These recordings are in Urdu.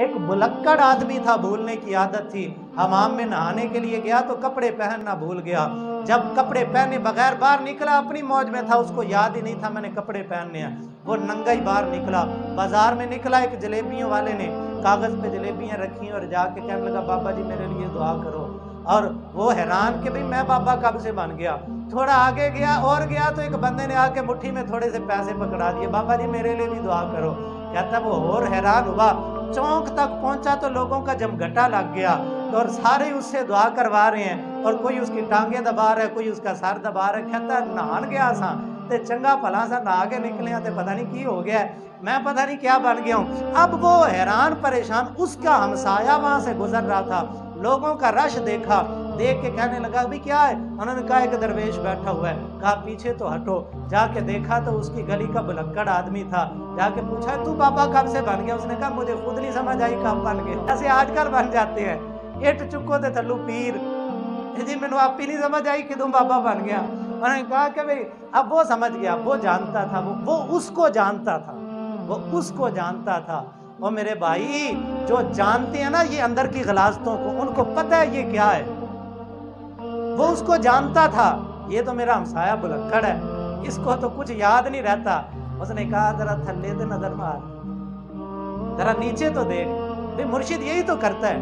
ایک بلکڑ آدمی تھا، بھولنے کی عادت تھی، حمام میں نہانے کے لیے گیا تو کپڑے پہننا بھول گیا۔ جب کپڑے پہنے بغیر باہر نکلا، اپنی موج میں تھا، اس کو یاد ہی نہیں تھا میں نے کپڑے پہننے ہیں، وہ ننگا ہی باہر نکلا۔ بازار میں نکلا، ایک جلیبیوں والے نے کاغذ پہ جلیبیاں رکھی اور جا کے کہنے لگا بابا جی میرے لیے دعا کرو۔ اور وہ حیران کہ بھئی میں بابا کب سے بن گیا۔ تھوڑا آگے گیا اور گیا تو ایک بندے نے آ کے مٹھی میں تھوڑے سے پیسے پکڑا دیے، بابا جی میرے لیے بھی دعا کرو۔ کہتا وہ اور حیران ہوا، چونک تک پہنچا تو لوگوں کا جمگھٹا لگ گیا اور سارے اس سے دعا کروا رہے ہیں، اور کوئی اس کی ٹانگیں دبا رہا ہے، کوئی اس کا سر دبا رہا ہے۔ کہتا نہان گیا سا تے چنگا بھلا سا نہا کے نکلے تے پتہ نہیں کی ہو گیا ہے، میں پتہ نہیں کیا بن گیا ہوں۔ اب وہ حیران پریشان، اس کا ہمسایہ وہاں سے گزر رہا تھا، لوگوں کا رش دیکھا، دیکھ کے کہنے لگا بھی کیا ہے؟ انہوں نے کہا ایک درویش بیٹھا ہوا ہے۔ کہا پیچھے تو ہٹو۔ جا کے دیکھا تو اس کی گلی کا بلکڑ آدمی تھا۔ جا کے پوچھا تو بابا کب سے بن گیا؟ اس نے کہا مجھے خود نہیں سمجھ آئی کب بن گیا، ایسے آج کل بن جاتے ہیں، اٹ چکو تے تھلو پیر، جی میں نے آپ ہی نہیں سمجھ آئی کہ تم بابا بن گیا۔ انہوں نے کہا کہ بھئی اب وہ سمجھ گیا، وہ جانتا تھا، وہ اس کو جانتا تھا، وہ اس کو جانتا تھا۔ اور میرے بھائی جو جانتے ہیں نا یہ اندر کی غلاظتوں کو، ان کو پتہ ہے یہ کیا ہے، وہ اس کو جانتا تھا، یہ تو میرا ہمسایہ بلکڑ ہے، اس کو تو کچھ یاد نہیں رہتا۔ اس نے کہا ذرا تھلے تے نظر مار، ذرا نیچے تو دیکھ، بھئی مرشد یہی تو کرتا ہے،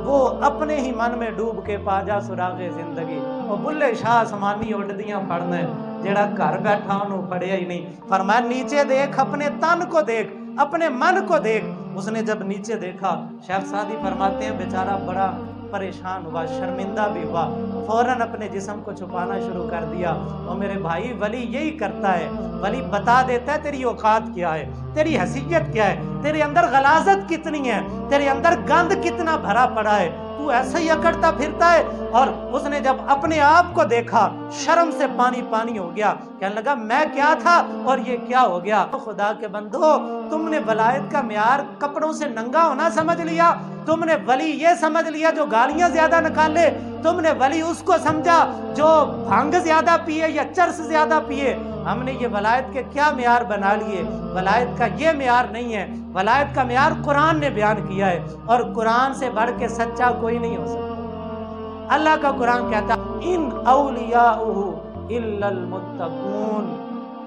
وہ اپنے ہی من میں ڈوب کے پا جا سراغ زندگی۔ اور بلے شاہ آسمانی اڈدیاں پڑھنا ہے، جیڑا گھر بیٹھا انہوں پڑھیا ہی نہیں۔ فرمایا نیچے دیکھ، اپنے تن کو دیکھ، اپنے من کو دیکھ۔ اس نے جب نیچے دیکھا، شیخ سعدی فرماتے ہیں بیچارہ بڑا پریشان ہوا، شرمندہ بھی ہوا، فوراً اپنے جسم کو چھپانا شروع کر دیا۔ اور میرے بھائی ولی یہی کرتا ہے، ولی بتا دیتا ہے تیری اوقات کیا ہے، تیری حیثیت کیا ہے، تیرے اندر غلاظت کتنی ہے، تیرے اندر گند کتنا بھرا پڑا ہے، تو ایسے ہی اکڑتا پھرتا ہے۔ اور اس نے جب اپنے آپ کو دیکھا، شرم سے پانی پانی ہو گیا، کہنے لگا میں کیا تھا اور یہ کیا ہو گیا۔ خدا کے بندو، تم نے ولایت کا معیار کپڑوں سے ننگا ہونا سمجھ لیا، تم نے ولی یہ سمجھ لیا جو گالیاں زیادہ نکالے، تم نے ولی اس کو سمجھا جو بھنگ زیادہ پیے یا چرس زیادہ پیے۔ ہم نے یہ ولایت کے کیا معیار بنا لیے؟ ولایت کا یہ معیار نہیں ہے، ولایت کا معیار قرآن نے بیان کیا ہے، اور قرآن سے بڑھ کے سچا کوئی نہیں ہو سکتا۔ اللہ کا قرآن کہتا ہے ان اولیاؤہ الا المتقون،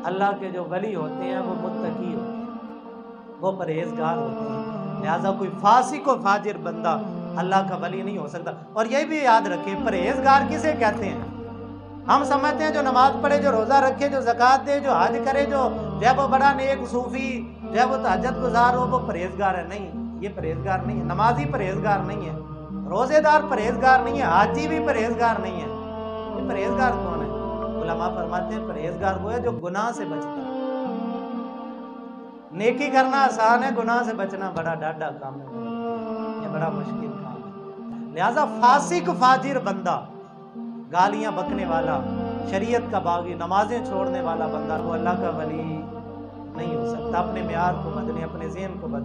اللہ کے جو ولی ہوتے ہیں وہ متقی ہوتے ہیں، وہ پرہیزگار ہوتے ہیں۔ لہذا کوئی فاسق و فاجر بندہ اللہ کا ولی نہیں ہو سکتا۔ اور یہ بھی یاد رکھیں پرہیزگار کسے کہتے ہیں؟ ہم سمجھتے ہیں جو نماز پڑھے، جو روزہ رکھے، جو زکوٰۃ دے، جو حج کرے، جو ہے وہ بڑا نیک صوفی، جو ہے وہ تہجد گزار ہو، وہ پرہیزگار ہے۔ نہیں، یہ پرہیزگار نہیں ہے، نمازی پرہیزگار نہیں ہے، روزے دار پرہیزگار نہیں ہے، حاجی بھی پرہیزگار نہیں ہے۔ یہ پرہیزگار کون ہے؟ علماء فرماتے ہیں پرہیزگار وہ ہے جو گناہ سے بچتا ہے۔ نیکی کرنا آسان ہے، گناہ سے بچنا بڑا ڈاڈا کام ہے، یہ بڑا مشکل کام ہے۔ لہذا فاسق فاجر بندہ، گالیاں بکنے والا، شریعت کا باغی، نمازیں چھوڑنے والا بندہ، وہ اللہ کا ولی نہیں ہو سکتا۔ اپنے معیار کو بدلیں، اپنے ذہن کو بدلیں۔